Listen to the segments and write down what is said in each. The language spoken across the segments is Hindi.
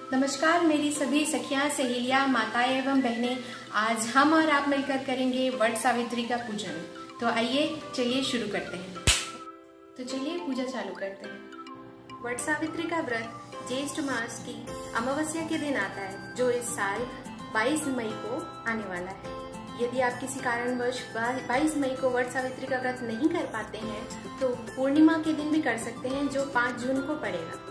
नमस्कार मेरी सभी सखियां, सहेलियां, माताएं एवं बहनें। आज हम और आप मिलकर करेंगे वट सावित्री का पूजन। तो आइए चलिए शुरू करते हैं। तो चलिए पूजा चालू करते हैं। वट सावित्री का व्रत ज्येष्ठ मास की अमावस्या के दिन आता है, जो इस साल 22 मई को आने वाला है। यदि आप किसी कारणवश 22 मई को वट सावित्री का व्रत नहीं कर पाते हैं तो पूर्णिमा के दिन भी कर सकते हैं, जो 5 जून को पड़ेगा।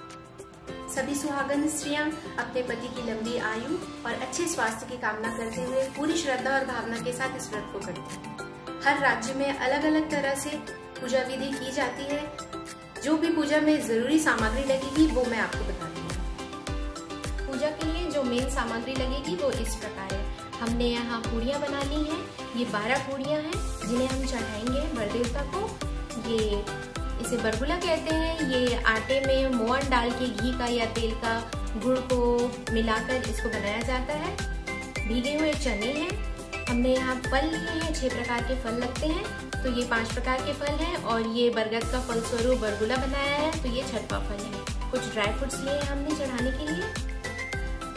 सभी सुहागन स्त्रियां अपने पति की लंबी आयु और अच्छे स्वास्थ्य की कामना करते हुए पूरी श्रद्धा और भावना के साथ इस व्रत को करती हैं। हर राज्य में अलग अलग तरह से पूजा विधि की जाती है। जो भी पूजा में जरूरी सामग्री लगेगी वो मैं आपको बताती हूँ। पूजा के लिए जो मेन सामग्री लगेगी वो इस प्रकार है। हमने यहाँ पूड़ियाँ बना ली हैं। ये 12 पूड़ियाँ हैं जिन्हें हम चढ़ाएंगे वर देवता को। ये इसे बरगुला कहते हैं। ये आटे में मोहन डाल के घी का या तेल का गुड़ को मिलाकर इसको बनाया जाता है। भीगे हुए चने हैं। हमने यहाँ फल लिए हैं, 6 प्रकार के फल लगते हैं, तो ये 5 प्रकार के फल हैं। और ये बरगद का फल स्वरूप बरगुला बनाया है, तो ये 6वां फल है। कुछ ड्राई फ्रूट्स लिए हैं हमने चढ़ाने के लिए।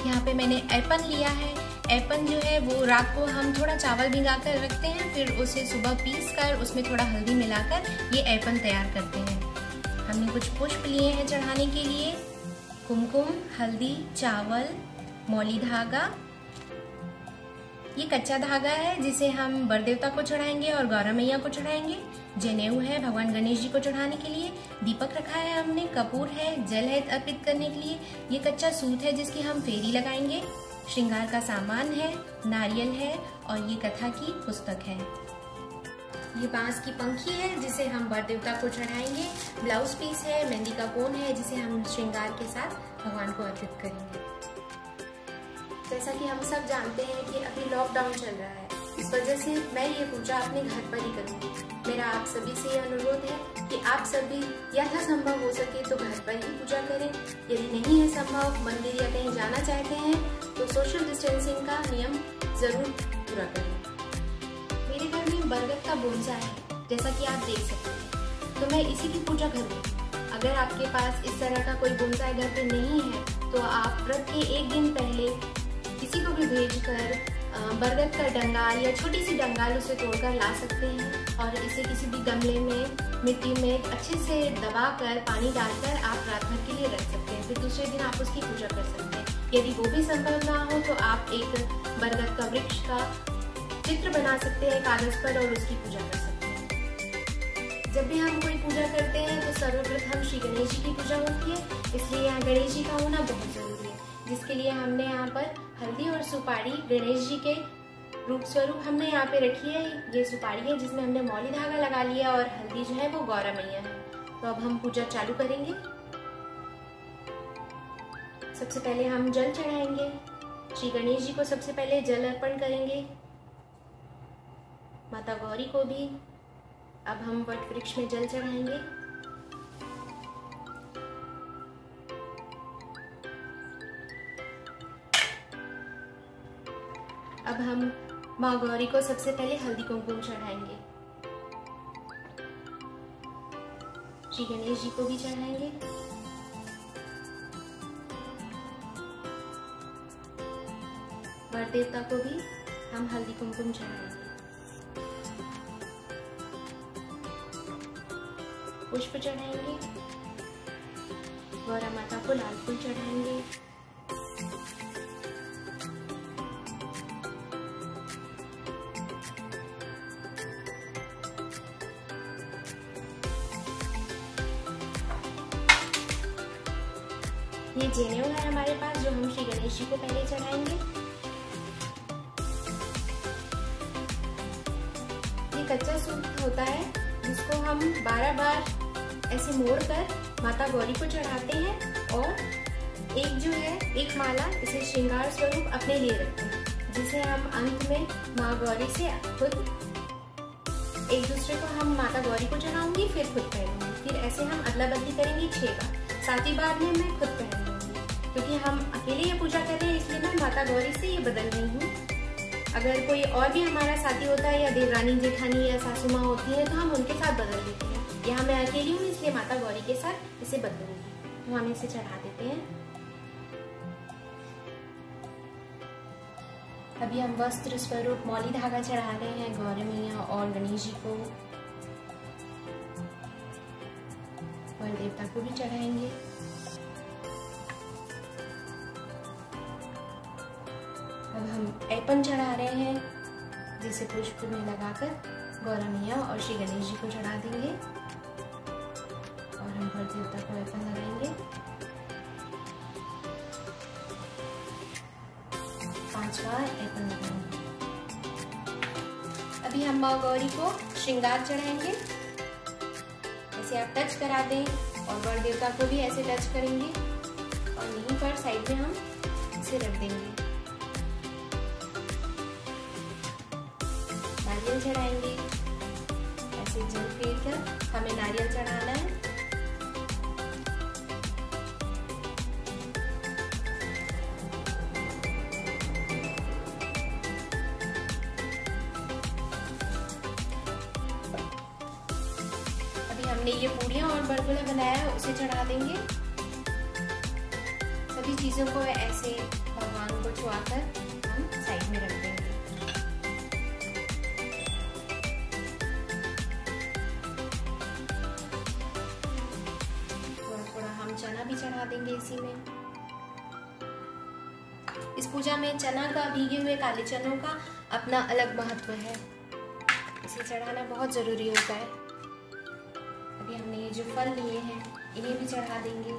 यहाँ पे मैंने एपन लिया है। एपन जो है वो रात को हम थोड़ा चावल भिगाकर रखते हैं, फिर उसे सुबह पीस कर उसमें थोड़ा हल्दी मिलाकर ये एपन तैयार करते हैं। हमने कुछ पुष्प लिए हैं चढ़ाने के लिए। कुमकुम, हल्दी, चावल, मौली धागा। ये कच्चा धागा है जिसे हम वर देवता को चढ़ाएंगे और गौरा मैया को चढ़ाएंगे। जनेऊ है भगवान गणेश जी को चढ़ाने के लिए। दीपक रखा है हमने। कपूर है, जल है अर्पित करने के लिए। ये कच्चा सूत है जिसकी हम फेरी लगाएंगे। श्रृंगार का सामान है, नारियल है और ये कथा की पुस्तक है। ये बांस की पंखी है जिसे हम वर देवता को चढ़ाएंगे। ब्लाउज पीस है, मेहंदी का कोन है जिसे हम श्रृंगार के साथ भगवान को अर्पित करेंगे। जैसा कि हम सब जानते हैं कि अभी लॉकडाउन चल रहा है, इस वजह से मैं ये पूजा अपने घर पर ही करूंगी। मेरा आप सभी से ये अनुरोध है कि आप सभी यथासंभव हो सके तो घर पर ही पूजा करें। यदि नहीं है संभव, मंदिर या कहीं जाना चाहते हैं तो सोशल डिस्टेंसिंग का नियम जरूर पूरा करें। मेरे घर में बरगद का बोनसाई है, जैसा कि आप देख सकते हैं, तो मैं इसी की पूजा करूंगी। अगर आपके पास इस तरह का कोई बोनसाई घर पे नहीं है तो आप व्रत के 1 दिन पहले किसी को भी भेजकर बरगद का डंगाल या छोटी सी डंगाल उसे तोड़कर ला सकते हैं और इसे किसी भी गमले में मिट्टी में अच्छे से दबाकर पानी डालकर आप रात भर के लिए रख सकते हैं। फिर दूसरे दिन आप उसकी पूजा कर सकते हैं। यदि वो भी संभव ना हो तो आप एक बरगद का वृक्ष का चित्र बना सकते हैं कागज पर और उसकी पूजा कर सकते हैं। जब भी हम कोई पूजा करते हैं तो सर्वप्रथम श्री गणेश जी की पूजा होती है, इसलिए यहाँ गणेश जी का होना बहुत जरूरी है, जिसके लिए हमने यहाँ पर हल्दी और सुपारी गणेश जी के रूप स्वरूप हमने यहाँ पे रखी है। ये सुपारी है जिसमें हमने मौली धागा लगा लिया और हल्दी जो है वो गौरा मैया है। तो अब हम पूजा चालू करेंगे। सबसे पहले हम जल चढ़ाएंगे। श्री गणेश जी को सबसे पहले जल अर्पण करेंगे, माता गौरी को भी। अब हम वट वृक्ष में जल चढ़ाएंगे। अब हम माँ गौरी को सबसे पहले हल्दी कुमकुम चढ़ाएंगे। श्री गणेश जी को भी चढ़ाएंगे। वर देवता को भी हम हल्दी कुमकुम चढ़ाएंगे। पुष्प चढ़ाएंगे। गौरा माता को लाल फूल चढ़ाएंगे। ये जनेऊ है हमारे पास जो हम श्री गणेश जी को पहले चढ़ाएंगे। ये कच्चा सूत होता है जिसको हम 12 बार ऐसे मोड़कर माता गौरी को चढ़ाते हैं और एक जो है एक माला इसे श्रृंगार स्वरूप अपने लिए रखते हैं, जिसे हम अंत में माँ गौरी से खुद एक दूसरे को हम माता गौरी को चढ़ाऊंगी, फिर खुद पहनूंगी। फिर ऐसे हम अदला बदली करेंगे 6 बार। 7वीं बार में मैं खुद पहनूंगी, क्योंकि हम अकेले ये पूजा कर रहे हैं इसलिए मैं माता गौरी से ये बदल रही हूँ। अगर कोई और भी हमारा साथी होता है या देवरानी जेठानी या सासू माँ होती है तो हम उनके साथ बदल देते हैं। यहाँ मैं अकेली हूँ इसलिए माता गौरी के साथ इसे बदलूंगी। तो हम इसे चढ़ा देते हैं। अभी हम वस्त्र स्वरूप मौली धागा चढ़ा रहे हैं गौरी मैया और गणेश जी को, और देवता को भी चढ़ाएंगे। अब हम ऐपन चढ़ा रहे हैं, जिसे पुष्प में लगाकर गौरी मैया और श्री गणेश जी को चढ़ा देंगे, और हम घर देवता को ऐपन लगाएंगे। 5 बार ऐपन लगाएंगे। अभी हम माँ गौरी को श्रृंगार चढ़ाएंगे। ऐसे आप टच करा दें, और गौर देवता को भी ऐसे टच करेंगे, और यहीं पर साइड में हम इसे रख देंगे। नारियल चढ़ाएंगे। ऐसे जल फेर कर हमें नारियल चढ़ाना है। अभी हमने ये पूड़ियाँ और बरगुला बनाया है, उसे चढ़ा देंगे। सभी चीजों को ऐसे भगवान को छुआकर हम साइड में रख देंगे। चना भी चढ़ा देंगे इसी में। इस पूजा में चना का, भीगे हुए काले चनों का अपना अलग महत्व है। इसे चढ़ाना बहुत जरूरी होता है। अभी हमने ये जो फल लिए हैं इन्हें भी चढ़ा देंगे।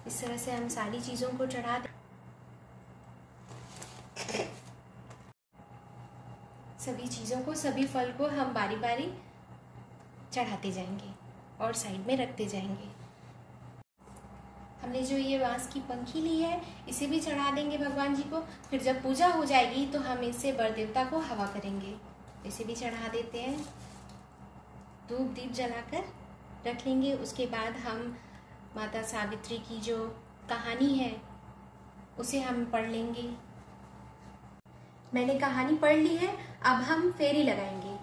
इस तरह से हम सारी चीजों को चढ़ा दें। सभी चीज़ों को, सभी फल को हम बारी बारी चढ़ाते जाएंगे और साइड में रखते जाएंगे। हमने जो ये बांस की पंखी ली है इसे भी चढ़ा देंगे भगवान जी को। फिर जब पूजा हो जाएगी तो हम इससे बर देवता को हवा करेंगे। इसे भी चढ़ा देते हैं। धूप दीप जलाकर रख लेंगे। उसके बाद हम माता सावित्री की जो कहानी है उसे हम पढ़ लेंगे। मैंने कहानी पढ़ ली है, अब हम फेरी लगाएंगे।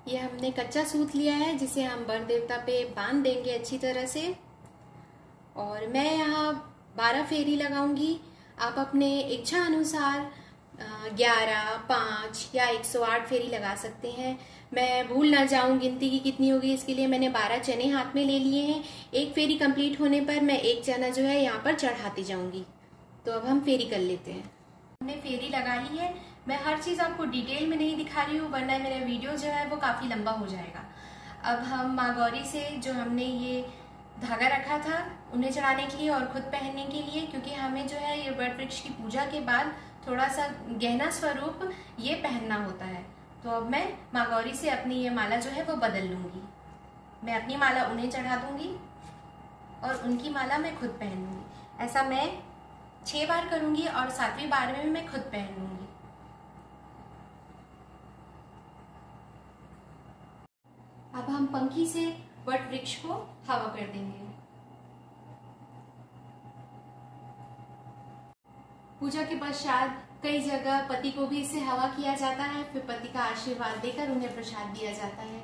ये हमने कच्चा सूत लिया है जिसे हम बर देवता पे बांध देंगे अच्छी तरह से, और मैं यहाँ 12 फेरी लगाऊंगी। आप अपने इच्छा अनुसार 11, 5 या 108 फेरी लगा सकते हैं। मैं भूल ना जाऊं गिनती की कितनी होगी, इसके लिए मैंने 12 चने हाथ में ले लिए हैं। एक फेरी कंप्लीट होने पर मैं एक चना जो है यहाँ पर चढ़ाती जाऊंगी। तो अब हम फेरी कर लेते हैं। हमने फेरी लगा ली है। मैं हर चीज़ आपको डिटेल में नहीं दिखा रही हूँ, वरना मेरा वीडियो जो है वो काफ़ी लंबा हो जाएगा। अब हम माँ गौरी से जो हमने ये धागा रखा था उन्हें चढ़ाने के लिए और खुद पहनने के लिए, क्योंकि हमें जो है ये वट वृक्ष की पूजा के बाद थोड़ा सा गहना स्वरूप ये पहनना होता है। तो अब मैं माँ गौरी से अपनी ये माला जो है वो बदल लूँगी। मैं अपनी माला उन्हें चढ़ा दूँगी और उनकी माला मैं खुद पहन लूँगी। ऐसा मैं 6 बार करूँगी और 7वीं बार में मैं खुद पहन लूँगी। अब हम पंखी से वट वृक्ष को हवा कर देंगे। पूजा के पश्चात कई जगह पति को भी इससे हवा किया जाता है, फिर पति का आशीर्वाद देकर उन्हें प्रसाद दिया जाता है।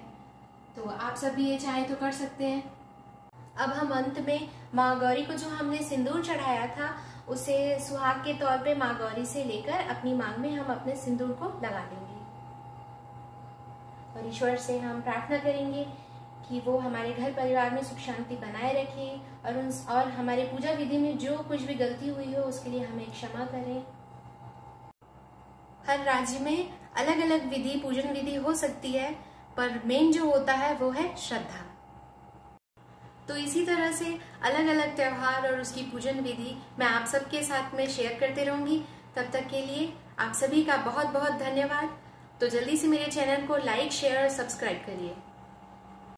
तो आप सब भी ये चाहें तो कर सकते हैं। अब हम अंत में माँ गौरी को जो हमने सिंदूर चढ़ाया था उसे सुहाग के तौर पे माँ गौरी से लेकर अपनी मांग में हम अपने सिंदूर को लगा देंगे, और ईश्वर से हम प्रार्थना करेंगे कि वो हमारे घर परिवार में सुख शांति बनाए रखे, और हमारे पूजा विधि में जो कुछ भी गलती हुई हो उसके लिए हमें क्षमा करें। हर राज्य में अलग अलग विधि, पूजन विधि हो सकती है, पर मेन जो होता है वो है श्रद्धा। तो इसी तरह से अलग अलग त्योहार और उसकी पूजन विधि मैं आप सबके साथ में शेयर करते रहूंगी। तब तक के लिए आप सभी का बहुत बहुत धन्यवाद। तो जल्दी से मेरे चैनल को लाइक, शेयर और सब्सक्राइब करिए।